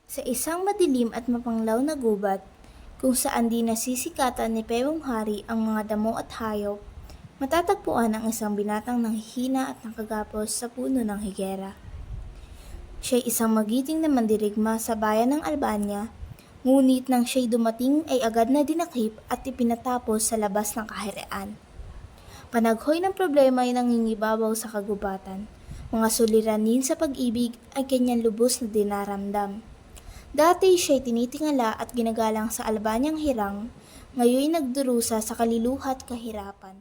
Sa isang madilim at mapanglaw na gubat, kung saan di nasisikatan ni Pewong Hari ang mga damo at hayop, matatagpuan ang isang binatang nanghihina at nakagapos sa puno ng higera. Siya'y isang magiting na mandirigma sa bayan ng Albania, ngunit nang siya'y dumating ay agad na dinakip at ipinatapos sa labas ng kaharian. Panaghoy ng problema ay nangingibabaw sa kagubatan. Mga suliranin sa pag-ibig ay kanyang lubos na dinaramdam. Dati siya'y tinitingala at ginagalang sa Albanyang hirang, ngayon nagdurusa sa kaliluha at kahirapan.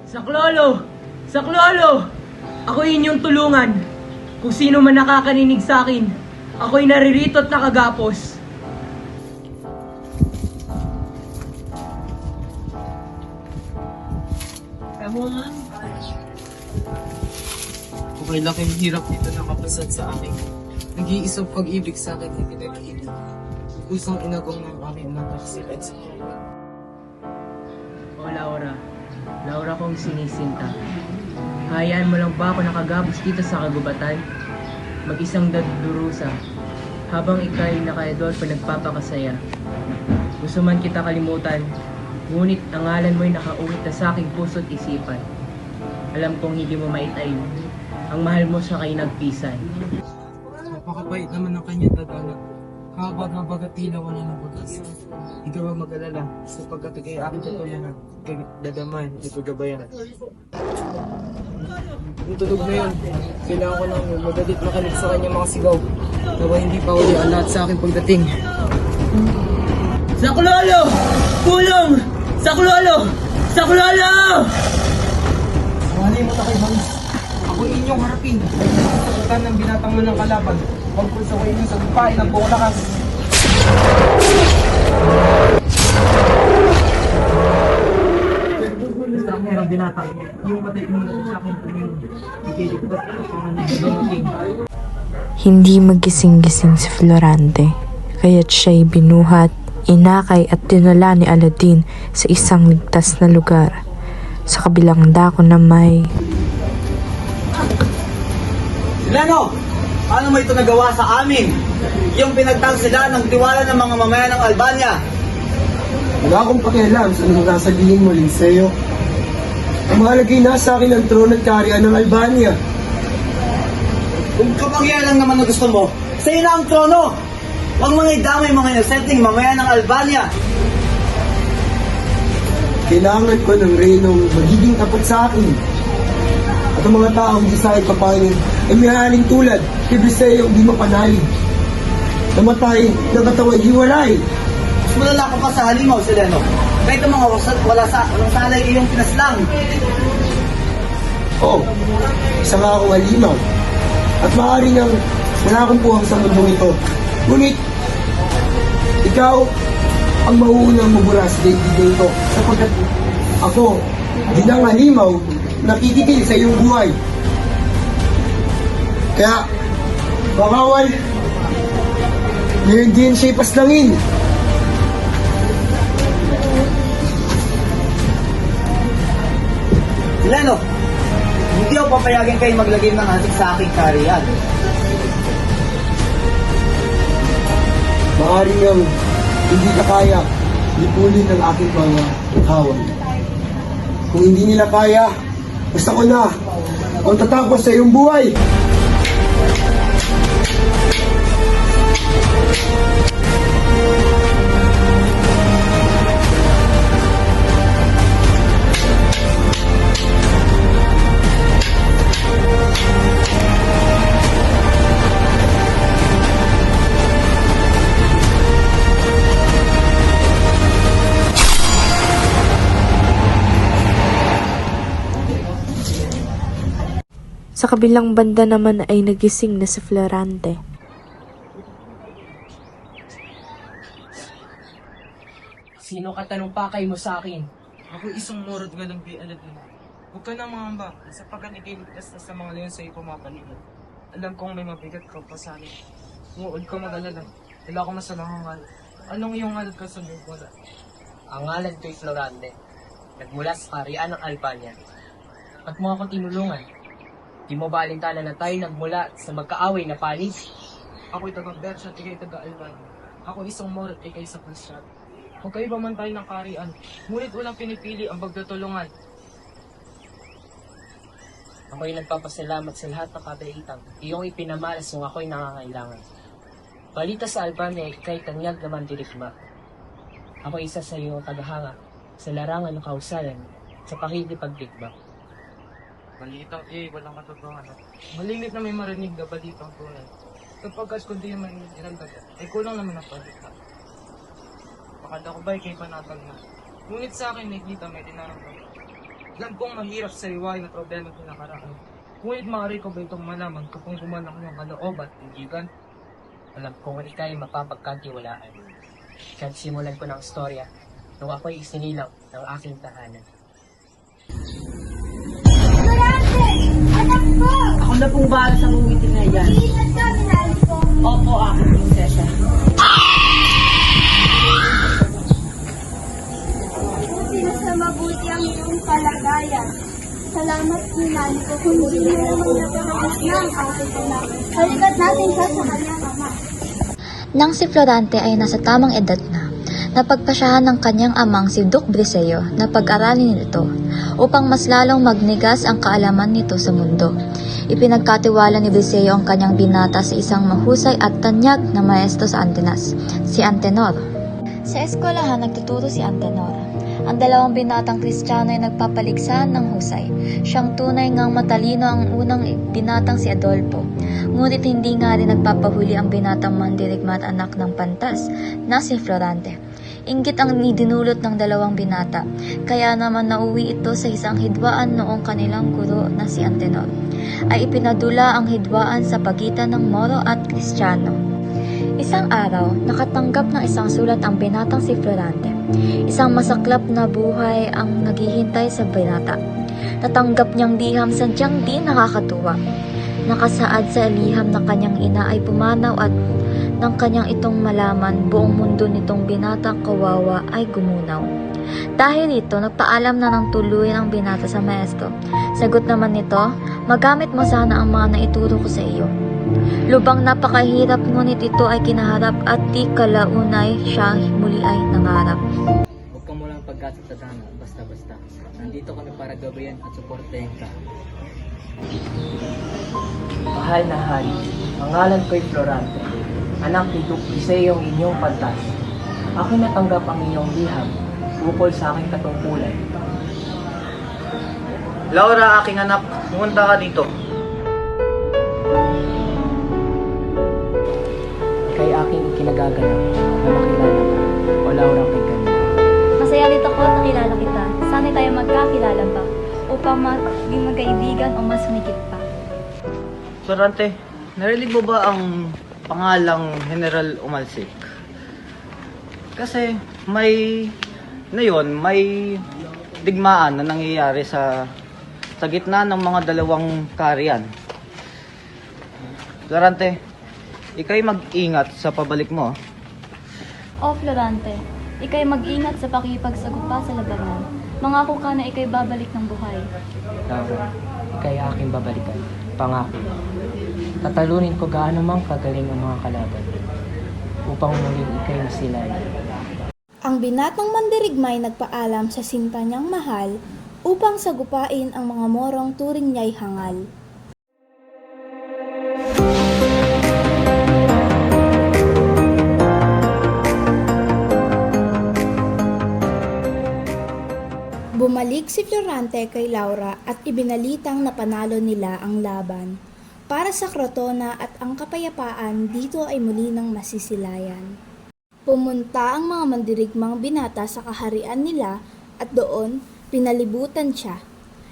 Saklolo! Saklolo! Ako inyong tulungan. Kung sino man nakakarinig sa akin, ako'y naririto at nakagapos. Ewan. Okay, laking hirap dito nakapasad sa akin. Nag-iisang pag-ibig sa akin na pinagkita. Kusang inagong ng aking anak si Ed sa kawan. O Laura, Laura kong sinisinta. Hayaan mo lang ba ako nakagapos dito sa kagubatan? Mag-isang dadurusa, habang ika'y nakaedor pa nagpapakasaya. Gusto man kita kalimutan, ngunit ang ngalan mo'y nakauwit na sa aking puso't isipan. Alam kong hindi mo maitayin, ang mahal mo sa kay nagpisan. Napakabait naman ng kanyang dadala. Habang at tila ko na ng pag-asa. Hindi ka ba mag-alala sapagkat ikay aking tutulungan. Kay dadaman, ito gabayan. Yung tulog na yun, kailangan ko nang magalit makinig sa kanyang mga sigaw. Nawa hindi pa uli ang lahat sa aking pagdating. Saklolo! Tulong! Saklolo! Saklolo! Malay mo na kay Bangs. Ako inyong harapin. Sagutan ng binatang mo ng kalaban. Huwag po sa way sa lupain ng buong lakas. Sa merong binatang, yung patay mo sa akin tumingin. Ikiligtas ako sa mga Hindi magising-gising si Florante, kaya't siya'y binuhat, inakay at dinala ni Aladdin sa isang ligtas na lugar. Sa kabilang dako na may... Leno, ano mo ito nagawa sa amin? Yung pinagtagsila ng tiwala ng mga mamayan ng Albania. Wala akong pakialam sa mga sasabihin mo, Linseo. Ang mahalagay na sa akin ang trono at kaharian ng Albania. Kung kapangyarihan lang naman na gusto mo, sa'yo na ang trono. Huwag mga idamay mga inosenteng mamayan ng Albania. Kailangan ko ng reynong magiging tapat sa akin. At ang mga taong di sa akin papanin ay may haling tulad kay Liseo di mapanalig. Namatay, nagkatawag hiwalay. Mas malala ka pa sa halimaw, si Leno. Kahit ang mga walang salay iyong pinaslang. Oo, isa nga akong halimaw. At maaari nang wala akong puhang sa mundong ito. Ngunit, ikaw ang mauunang mabura sa daigdig ito sapagkat ako, bilang halimaw, nakikigil sa iyong buhay. Kaya, bawal, ngayon din siya'y paslangin. Si Leno, hindi ako papayagan kayo maglagay ng ating sa aking kaharian. Maaari ngang hindi ka kaya lipulin ng aking mga kawan. Kung hindi nila kaya, basta ko na ang tatapos sa iyong buhay. Sa kabilang banda naman ay nagising na si Florante. Sino katanong pakay mo sa akin? Ako isang morod nga lang kay Aladdin. Huwag ka na mangamba sapagkat ikiligtas na sa mga leon sa iyo pumapaligid. Alam kong may mabigat ka pa sa akin. Huwag ka mag-alala. Wala akong masalang ngal. Anong iyong ngalad ka sa loob wala? Ang ngalan ko'y Florante. Nagmula sa kaharian ng Albania. At mo ako tinulungan. Di mo ba alintana na tayo nagmula sa magkaaway na panig? Ako'y taga-Bersha at ikay taga-Alban. Ako isang Moro at ikay sa Pasyat. Magkaiba man tayo ng kaharian, ngunit walang pinipili ang pagtutulungan. Ako'y nagpapasalamat sa lahat ng kabaitan. Iyong ipinamalas kung ako'y nangangailangan. Balita sa Alban ay ikay tanyag naman dirigma. Ako isa sa iyong tagahanga sa larangan ng kausalan sa pakikipagdigma. Balitang walang katotohanan. Malimit na may marinig na balitang tunay. Kapagkas kundi yung may inagdag, ay kulang naman ang balita. Akala ko ba'y kay panatag na. Ngunit sa akin nakikita may dinaramdam. Alam kong mahirap sa iwain at problema ko nakaraan. Ngunit maaari ko ba itong malaman kapag gumanak ng kaloob at tindigan? Alam kong ikay mapapagkatiwalaan. Kaya't simulan ko ng storya nung ako'y isinilang ng aking tahanan. Anak ko! Ako na pong bahala sa meeting na yan. Ingat ka, minahal ko. Opo, aking prinsesa. Buti na sa mabuti ang iyong kalagayan. Salamat, minahal ko, kung hindi mo naman napakamas ng aking anak. Halikat natin siya sa kanyang ama. Nang si Florante ay nasa tamang edad na, napagpasyahan ng kanyang amang si Duke Briseo na pag-aralin nito upang mas lalong magnigas ang kaalaman nito sa mundo. Ipinagkatiwala ni Briseo ang kanyang binata sa isang mahusay at tanyag na maestro sa Antenas, si Antenor. Sa eskwelahan nagtuturo si Antenor. Ang dalawang binatang Kristiyano ay nagpapaligsahan ng husay. Siyang tunay ngang matalino ang unang binatang si Adolfo. Ngunit hindi nga rin nagpapahuli ang binatang mandirigma at anak ng pantas na si Florante. Inggit ang idinulot ng dalawang binata, kaya naman nauwi ito sa isang hidwaan noong kanilang guro na si Antenor. Ay ipinadula ang hidwaan sa pagitan ng Moro at Kristiyano. Isang araw, nakatanggap ng isang sulat ang binatang si Florante. Isang masaklap na buhay ang naghihintay sa binata. Natanggap niyang liham sadyang di nakakatuwa. Nakasaad sa liham ng kanyang ina ay pumanaw at nang kanyang itong malaman, buong mundo nitong binatang kawawa ay gumunaw. Dahil ito, nagpaalam na ng tuluyan ang binata sa maestro. Sagot naman nito, magamit mo sana ang mga naituro ko sa iyo. Lubang napakahirap ngunit ito ay kinaharap at di kalaunay siya muli ay nangarap. Huwag kang mulang pagkasat sa dana, basta-basta. Nandito kami para gabayan at suportahin ka. Mahal na hari, ang ngalan ko'y Florante, anak ni Duke Briseo ang inyong pantas. Ako'y natanggap ang inyong liham, ukol sa aking katungkulan. Laura, aking anak, pumunta ka dito. Kay aking ikinagaganap na makilala ka, o Laura kay kanya. Masaya dito ko at nakilala kita. Sana'y tayo magkakilala pa upang maging magkaibigan o mas humigit pa. Florante, narinig mo ba ang pangalang General Umalsik? Kasi may digmaan na nangyayari sa gitna ng mga dalawang kaharian. Florante, ikay mag-ingat sa pabalik mo. O Florante, ikay mag-ingat sa pakipagsagupa sa labanan. Mangako ka na ikay babalik ng buhay. Laura, ikay aking babalikan. Pangako. Tatalunin ko gaano mang kagaling ang mga kalaban upang muling ikay masilayan. Ang binatang mandirigma ay nagpaalam sa sinta niyang mahal upang sagupain ang mga Morong turing niya'y hangal. Bumalik si Florante kay Laura at ibinalitang napanalo nila ang laban. Para sa Crotona at ang kapayapaan, dito ay muli ng masisilayan. Pumunta ang mga mandirigmang binata sa kaharian nila at doon pinalibutan siya.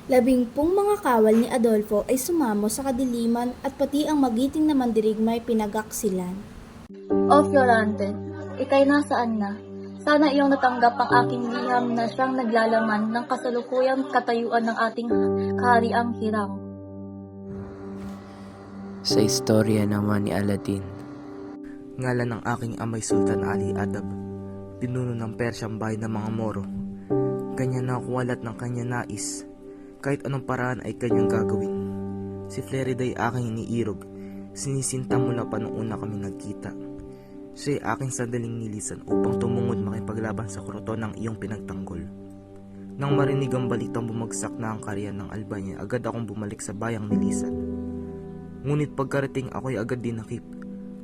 10 mga kawal ni Adolfo ay sumamo sa kadiliman at pati ang magiting na mandirigma ay pinagaksilan. O Florante, ikay nasaan na? Sana iyong natanggap ang aking liham na siyang naglalaman ng kasalukuyang katayuan ng ating kahariang Hirang. Sa istorya naman ni Aladdin, ngalan ng aking amay Sultan Ali Adab, pinuno ng Persyang bayan ng mga Moro. Kanya na kuwalat ng kanya nais, kahit anong paraan ay kanyang gagawin. Si Florida ay aking iniirog, Sinisinta mula pa nung una kami nagkita. Siya'y aking sandaling nilisan upang tumungod makipaglaban sa kroton ng iyong pinagtanggol. Nang marinig ang balitang bumagsak na ang karyan ng Albania, agad akong bumalik sa bayang nilisan. Ngunit pagkarating ako'y agad dinakip.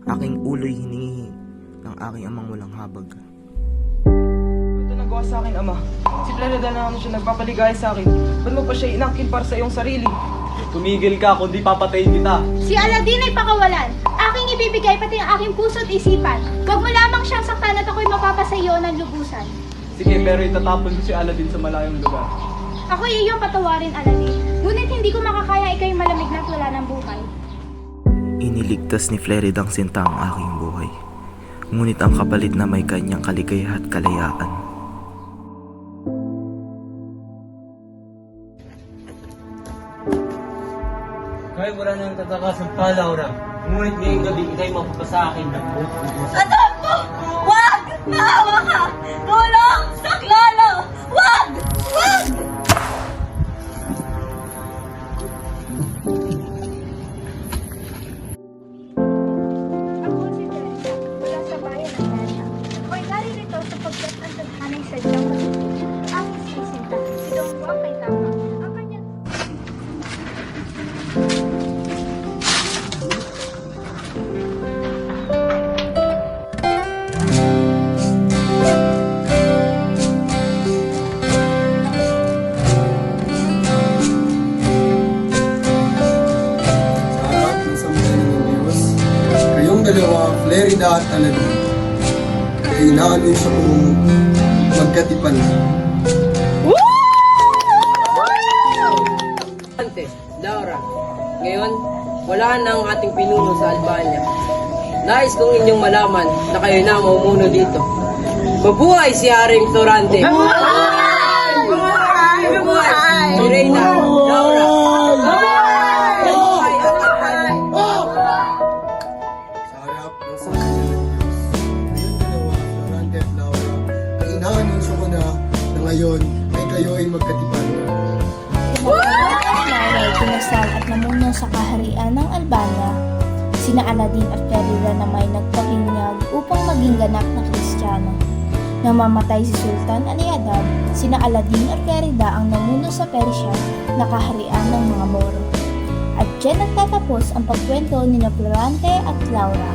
Aking ulo'y hiningi ng aking amang walang habag. Ito nagawa sa akin, Ama. Si Clarida na naman siya nagpapaligaya sa akin. Ba't mo pa siya inangkin para sa iyong sarili? Tumigil ka, kundi papatayin kita. Si Aladdin ay pakawalan. Aking ibibigay pati ang aking puso't isipan. Huwag mo lamang siyang saktan at ako'y mapapasayo ng lubusan. Sige, pero itatapon ko si Aladdin sa malayong lugar. Ako'y iyong patawarin, Aladdin. Ngunit hindi ko makakaya ikaw'y malamig na't wala ng buhay. Iniligtas ni Fleridang Sinta ang aking buhay. Ngunit ang kapalit na may kanyang kaligaya at kalayaan. Kahit wala nang tatakasan pa, Laura. Ngunit ngayong gabi, ikay mapapa sa akin ng Anak mo! Wag! Maawa ka! Tulong! Saklolo! Wag! Wag! Ako si Teresa, mula sa bayan ng Persia. Ako'y naririto sapagkat ang tadhana'y sadyang matutunan. Ang sisinta, si Don Juan kay tama. Ang kanyang... Sa harap ng sambayanan ng Diyos, kayong dalawa, Flerida at Aladdin, ay inaanunsyo kong magkatipan na. Ante, Laura, ngayon, wala na ang ating pinuno sa Albania. Nais kong inyong malaman na kayo na mamumuno dito. Mabuhay si Haring Florante! Mabuhay! Mabuhay! Si Reyna, Laura! Mabuhay ang Albania! Sa harap ng sambayanan ng Diyos, kayong dalawa, Florante at Laura, ay inaanunsyo ko na ngayon ay kayo ay magkatipan na. Laura ay kinasal at namuno sa kaharian ng Albania. Sina Aladdin at Clarida na may nagpakinyag upang maging ganap na Kristiyano. Nang mamatay si Sultan Aliadad, sina Aladdin at Clarida ang namuno sa Persia na kaharian ng mga Moro. At dyan nagtatapos ang pagkwento ni Florante at Laura.